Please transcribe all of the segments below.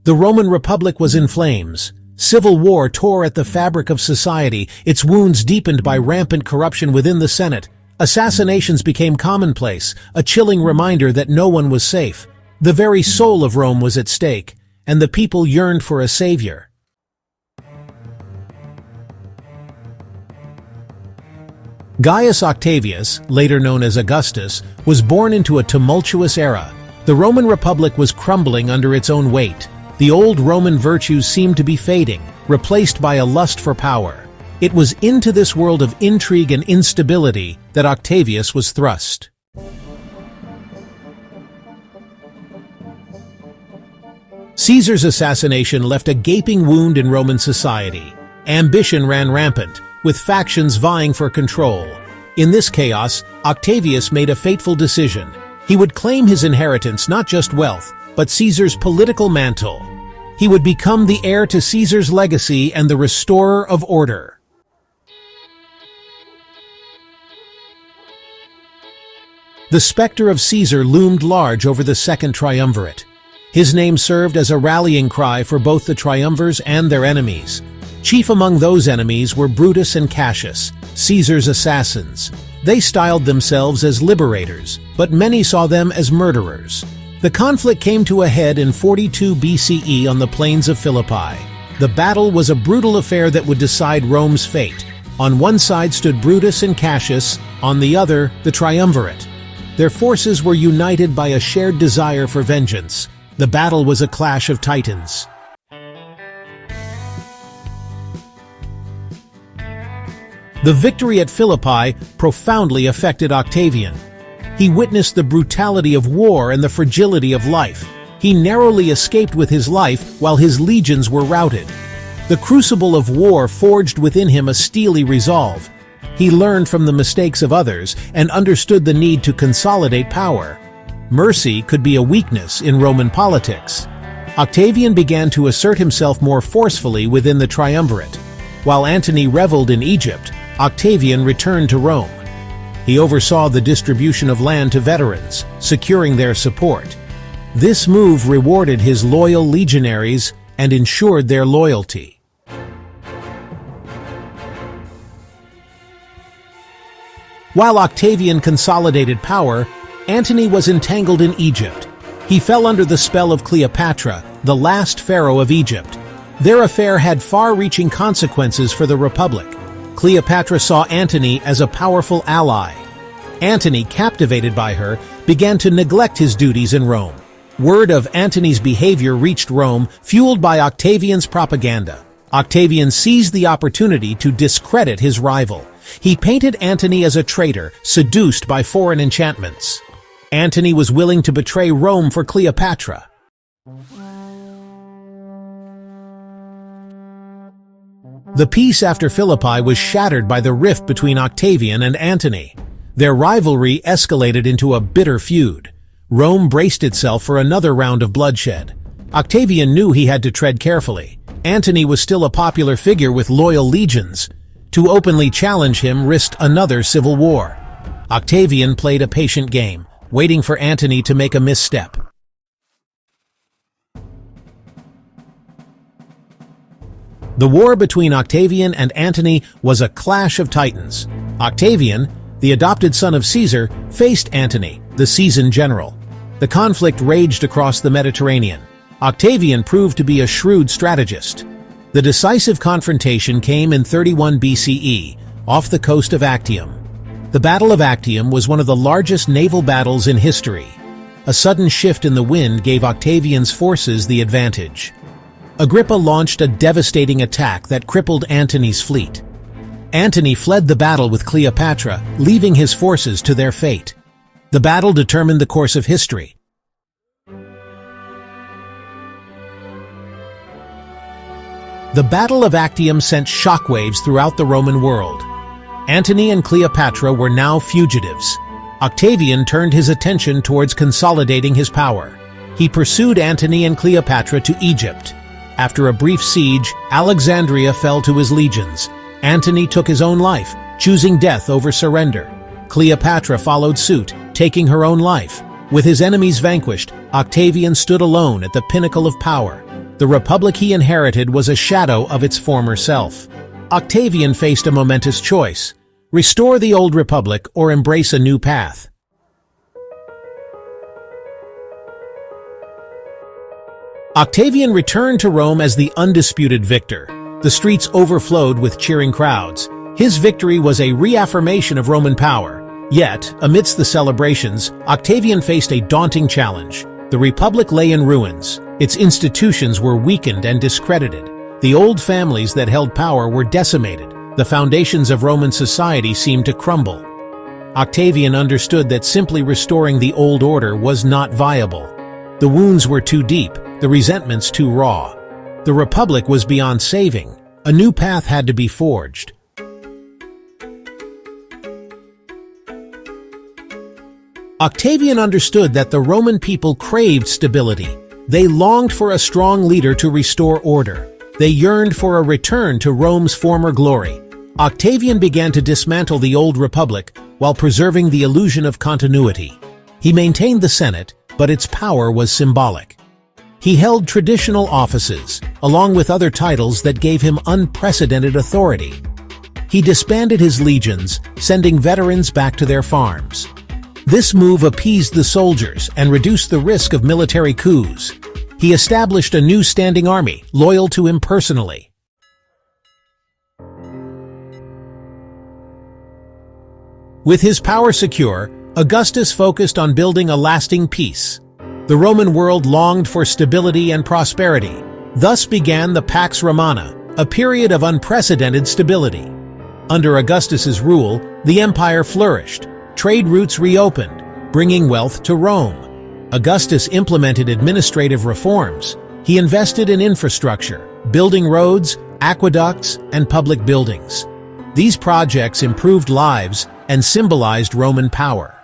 The Roman Republic was in flames. Civil war tore at the fabric of society, its wounds deepened by rampant corruption within the Senate. Assassinations became commonplace, a chilling reminder that no one was safe. The very soul of Rome was at stake, and the people yearned for a savior. Gaius Octavius, later known as Augustus, was born into a tumultuous era. The Roman Republic was crumbling under its own weight. The old Roman virtues seemed to be fading, replaced by a lust for power. It was into this world of intrigue and instability that Octavius was thrust. Caesar's assassination left a gaping wound in Roman society. Ambition ran rampant, with factions vying for control. In this chaos, Octavius made a fateful decision. He would claim his inheritance, not just wealth, but Caesar's political mantle. He would become the heir to Caesar's legacy and the restorer of order. The specter of Caesar loomed large over the Second Triumvirate. His name served as a rallying cry for both the triumvirs and their enemies. Chief among those enemies were Brutus and Cassius, Caesar's assassins. They styled themselves as liberators, but many saw them as murderers. The conflict came to a head in 42 BCE on the plains of Philippi. The battle was a brutal affair that would decide Rome's fate. On one side stood Brutus and Cassius, on the other, the triumvirate. Their forces were united by a shared desire for vengeance. The battle was a clash of titans. The victory at Philippi profoundly affected Octavian. He witnessed the brutality of war and the fragility of life. He narrowly escaped with his life while his legions were routed. The crucible of war forged within him a steely resolve. He learned from the mistakes of others and understood the need to consolidate power. Mercy could be a weakness in Roman politics. Octavian began to assert himself more forcefully within the triumvirate. While Antony reveled in Egypt, Octavian returned to Rome. He oversaw the distribution of land to veterans, securing their support. This move rewarded his loyal legionaries and ensured their loyalty. While Octavian consolidated power, Antony was entangled in Egypt. He fell under the spell of Cleopatra, the last pharaoh of Egypt. Their affair had far-reaching consequences for the Republic. Cleopatra saw Antony as a powerful ally. Antony, captivated by her, began to neglect his duties in Rome. Word of Antony's behavior reached Rome, fueled by Octavian's propaganda. Octavian seized the opportunity to discredit his rival. He painted Antony as a traitor, seduced by foreign enchantments. Antony was willing to betray Rome for Cleopatra. The peace after Philippi was shattered by the rift between Octavian and Antony. Their rivalry escalated into a bitter feud. Rome braced itself for another round of bloodshed. Octavian knew he had to tread carefully. Antony was still a popular figure with loyal legions. To openly challenge him risked another civil war. Octavian played a patient game, waiting for Antony to make a misstep. The war between Octavian and Antony was a clash of titans. Octavian, the adopted son of Caesar, faced Antony, the seasoned general. The conflict raged across the Mediterranean. Octavian proved to be a shrewd strategist. The decisive confrontation came in 31 BCE, off the coast of Actium. The Battle of Actium was one of the largest naval battles in history. A sudden shift in the wind gave Octavian's forces the advantage. Agrippa launched a devastating attack that crippled Antony's fleet. Antony fled the battle with Cleopatra, leaving his forces to their fate. The battle determined the course of history. The Battle of Actium sent shockwaves throughout the Roman world. Antony and Cleopatra were now fugitives. Octavian turned his attention towards consolidating his power. He pursued Antony and Cleopatra to Egypt. After a brief siege, Alexandria fell to his legions. Antony took his own life, choosing death over surrender. Cleopatra followed suit, taking her own life. With his enemies vanquished, Octavian stood alone at the pinnacle of power. The republic he inherited was a shadow of its former self. Octavian faced a momentous choice: restore the old republic or embrace a new path. Octavian returned to Rome as the undisputed victor. The streets overflowed with cheering crowds. His victory was a reaffirmation of Roman power. Yet, amidst the celebrations, Octavian faced a daunting challenge. The republic lay in ruins. Its institutions were weakened and discredited. The old families that held power were decimated. The foundations of Roman society seemed to crumble. Octavian understood that simply restoring the old order was not viable. The wounds were too deep, the resentments too raw. The republic was beyond saving. A new path had to be forged. Octavian understood that the Roman people craved stability. They longed for a strong leader to restore order. They yearned for a return to Rome's former glory. Octavian began to dismantle the old republic while preserving the illusion of continuity. He maintained the Senate, but its power was symbolic. He held traditional offices, along with other titles that gave him unprecedented authority. He disbanded his legions, sending veterans back to their farms. This move appeased the soldiers and reduced the risk of military coups. He established a new standing army, loyal to him personally. With his power secure, Augustus focused on building a lasting peace. The Roman world longed for stability and prosperity. Thus began the Pax Romana, a period of unprecedented stability. Under Augustus's rule, the empire flourished. Trade routes reopened, bringing wealth to Rome. Augustus implemented administrative reforms. He invested in infrastructure, building roads, aqueducts, and public buildings. These projects improved lives and symbolized Roman power.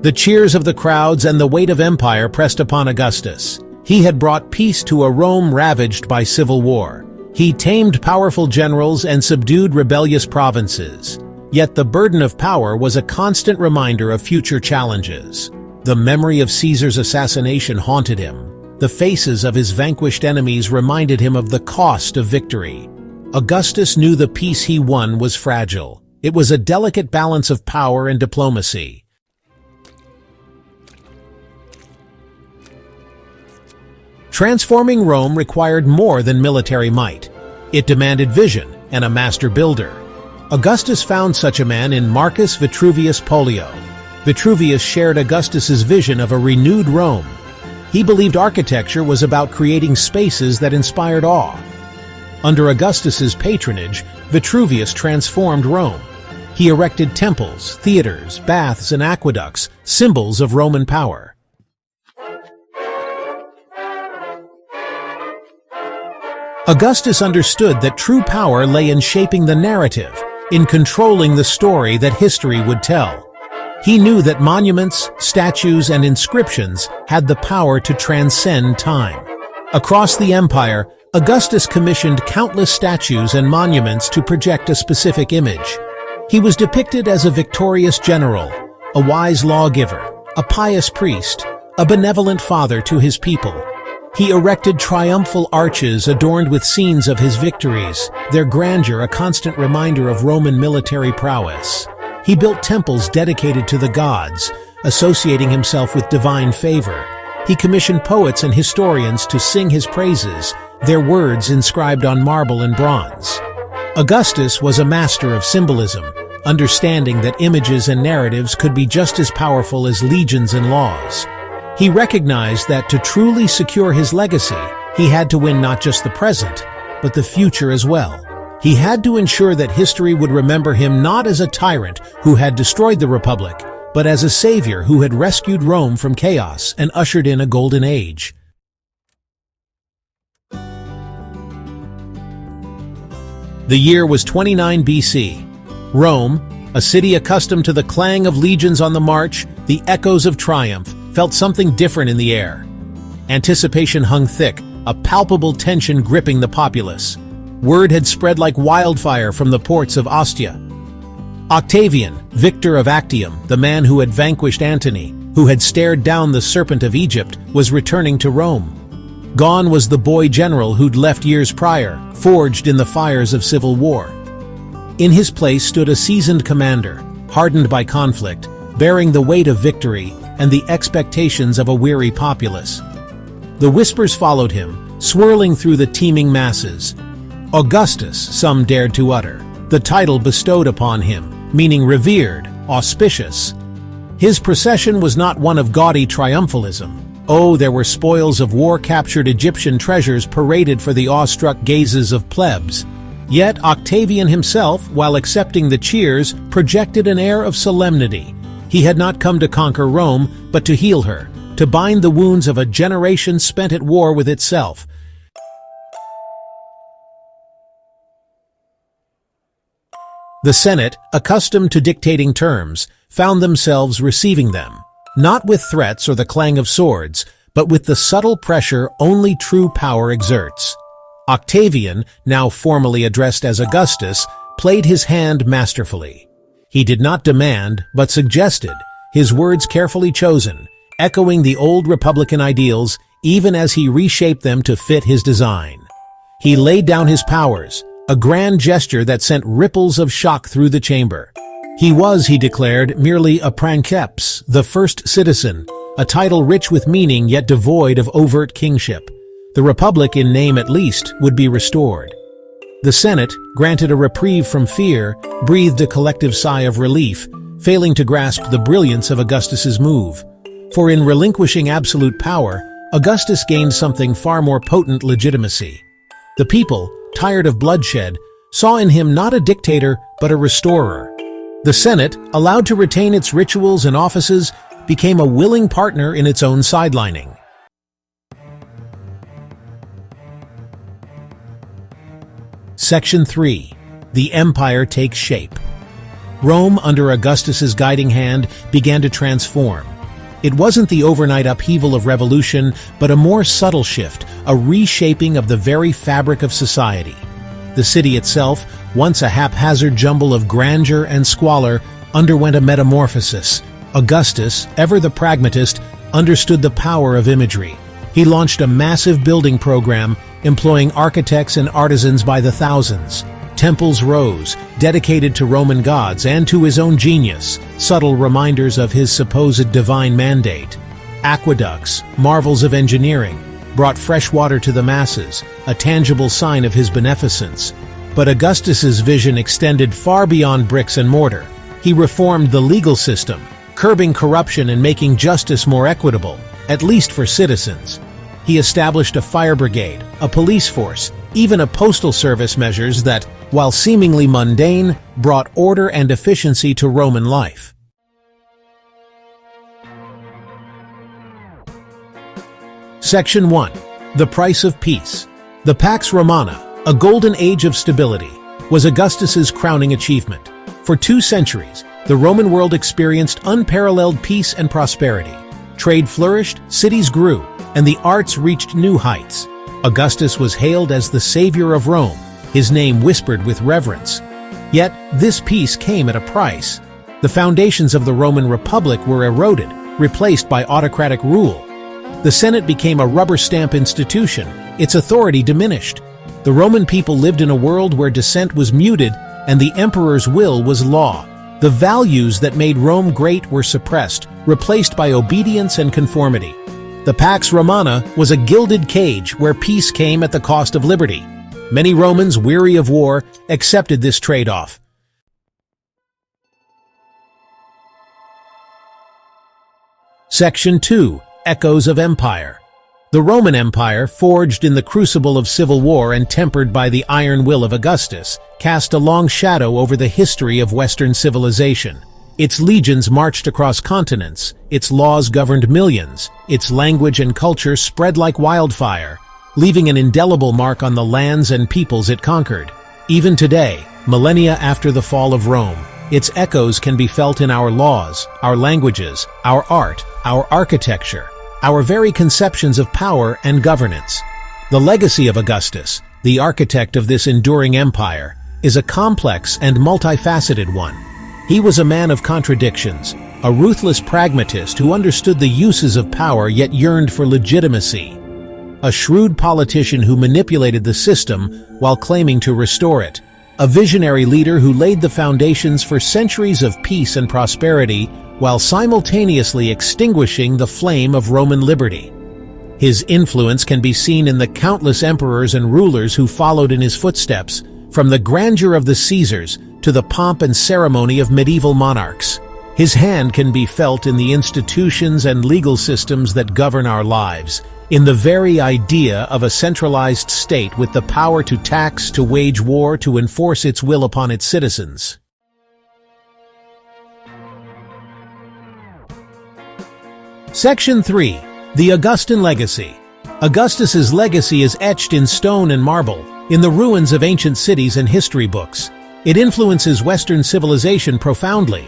The cheers of the crowds and the weight of empire pressed upon Augustus. He had brought peace to a Rome ravaged by civil war. He tamed powerful generals and subdued rebellious provinces. Yet the burden of power was a constant reminder of future challenges. The memory of Caesar's assassination haunted him. The faces of his vanquished enemies reminded him of the cost of victory. Augustus knew the peace he won was fragile. It was a delicate balance of power and diplomacy. Transforming Rome required more than military might. It demanded vision and a master builder. Augustus found such a man in Marcus Vitruvius Pollio. Vitruvius shared Augustus's vision of a renewed Rome. He believed architecture was about creating spaces that inspired awe. Under Augustus's patronage, Vitruvius transformed Rome. He erected temples, theaters, baths, and aqueducts, symbols of Roman power. Augustus understood that true power lay in shaping the narrative, in controlling the story that history would tell. He knew that monuments, statues, and inscriptions had the power to transcend time. Across the empire, Augustus commissioned countless statues and monuments to project a specific image. He was depicted as a victorious general, a wise lawgiver, a pious priest, a benevolent father to his people. He erected triumphal arches adorned with scenes of his victories, their grandeur a constant reminder of Roman military prowess. He built temples dedicated to the gods, associating himself with divine favor. He commissioned poets and historians to sing his praises, their words inscribed on marble and bronze. Augustus was a master of symbolism, understanding that images and narratives could be just as powerful as legions and laws. He recognized that to truly secure his legacy, he had to win not just the present, but the future as well. He had to ensure that history would remember him not as a tyrant who had destroyed the Republic, but as a savior who had rescued Rome from chaos and ushered in a golden age. The year was 29 BC. Rome, a city accustomed to the clang of legions on the march, the echoes of triumph, felt something different in the air. Anticipation hung thick, a palpable tension gripping the populace. Word had spread like wildfire from the ports of Ostia. Octavian, victor of Actium, the man who had vanquished Antony, who who had stared down the serpent of Egypt, was returning to Rome. Gone was the boy general who'd left years prior, forged in the fires of civil war. In his place stood a seasoned commander, hardened by conflict, bearing the weight of victory and the expectations of a weary populace. The whispers followed him, swirling through the teeming masses. Augustus, some dared to utter, the title bestowed upon him, meaning revered, auspicious. His procession was not one of gaudy triumphalism. Oh, there were spoils of war-captured Egyptian treasures paraded for the awestruck gazes of plebs. Yet Octavian himself, while accepting the cheers, projected an air of solemnity. He had not come to conquer Rome, but to heal her, to bind the wounds of a generation spent at war with itself. The Senate, accustomed to dictating terms, found themselves receiving them, not with threats or the clang of swords, but with the subtle pressure only true power exerts. Octavian, now formally addressed as Augustus, played his hand masterfully. He did not demand, but suggested, his words carefully chosen, echoing the old republican ideals even as he reshaped them to fit his design. He laid down his powers, a grand gesture that sent ripples of shock through the chamber. He was, he declared, merely a princeps, the first citizen, a title rich with meaning yet devoid of overt kingship. The republic, in name at least, would be restored. The Senate, granted a reprieve from fear, breathed a collective sigh of relief, failing to grasp the brilliance of Augustus's move. For in relinquishing absolute power, Augustus gained something far more potent: legitimacy. The people, tired of bloodshed, saw in him not a dictator but a restorer. The Senate, allowed to retain its rituals and offices, became a willing partner in its own sidelining. Section 3. The Empire Takes Shape. Rome, under Augustus's guiding hand, began to transform. It wasn't the overnight upheaval of revolution, but a more subtle shift, a reshaping of the very fabric of society. The city itself, once a haphazard jumble of grandeur and squalor, underwent a metamorphosis. Augustus, ever the pragmatist, understood the power of imagery. He launched a massive building program, employing architects and artisans by the thousands. Temples rose, dedicated to Roman gods and to his own genius, subtle reminders of his supposed divine mandate. Aqueducts, marvels of engineering, brought fresh water to the masses, a tangible sign of his beneficence. But Augustus's vision extended far beyond bricks and mortar. He reformed the legal system, curbing corruption and making justice more equitable, at least for citizens. He established a fire brigade, a police force, even a postal service, measures that, while seemingly mundane, brought order and efficiency to Roman life. Section 1. The Price of Peace. The Pax Romana, a golden age of stability, was Augustus's crowning achievement. For 2 centuries, the Roman world experienced unparalleled peace and prosperity. Trade flourished, cities grew, and the arts reached new heights. Augustus was hailed as the savior of Rome, his name whispered with reverence. Yet, this peace came at a price. The foundations of the Roman Republic were eroded, replaced by autocratic rule. The Senate became a rubber stamp institution, its authority diminished. The Roman people lived in a world where dissent was muted and the emperor's will was law. The values that made Rome great were suppressed, replaced by obedience and conformity. The Pax Romana was a gilded cage where peace came at the cost of liberty. Many Romans, weary of war, accepted this trade-off. Section 2. Echoes of Empire. The Roman Empire, forged in the crucible of civil war and tempered by the iron will of Augustus, cast a long shadow over the history of Western civilization. Its legions marched across continents, its laws governed millions, its language and culture spread like wildfire, leaving an indelible mark on the lands and peoples it conquered. Even today, millennia after the fall of Rome, its echoes can be felt in our laws, our languages, our art, our architecture, our very conceptions of power and governance. The legacy of Augustus, the architect of this enduring empire, is a complex and multifaceted one. He was a man of contradictions, a ruthless pragmatist who understood the uses of power yet yearned for legitimacy. A shrewd politician who manipulated the system while claiming to restore it. A visionary leader who laid the foundations for centuries of peace and prosperity while simultaneously extinguishing the flame of Roman liberty. His influence can be seen in the countless emperors and rulers who followed in his footsteps, from the grandeur of the Caesars to the pomp and ceremony of medieval monarchs. His hand can be felt in the institutions and legal systems that govern our lives, in the very idea of a centralized state with the power to tax, to wage war, to enforce its will upon its citizens. Section 3. The Augustan Legacy. Augustus's legacy is etched in stone and marble, in the ruins of ancient cities and history books. It influences Western civilization profoundly.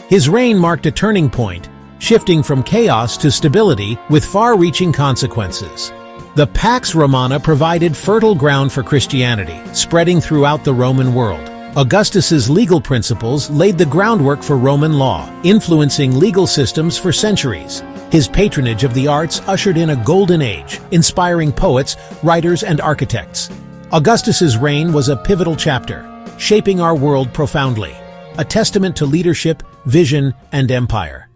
His reign marked a turning point, shifting from chaos to stability with far-reaching consequences. The Pax Romana provided fertile ground for Christianity, spreading throughout the Roman world. Augustus's legal principles laid the groundwork for Roman law, influencing legal systems for centuries. His patronage of the arts ushered in a golden age, inspiring poets, writers, and architects. Augustus's reign was a pivotal chapter, shaping our world profoundly, a testament to leadership, vision, and empire.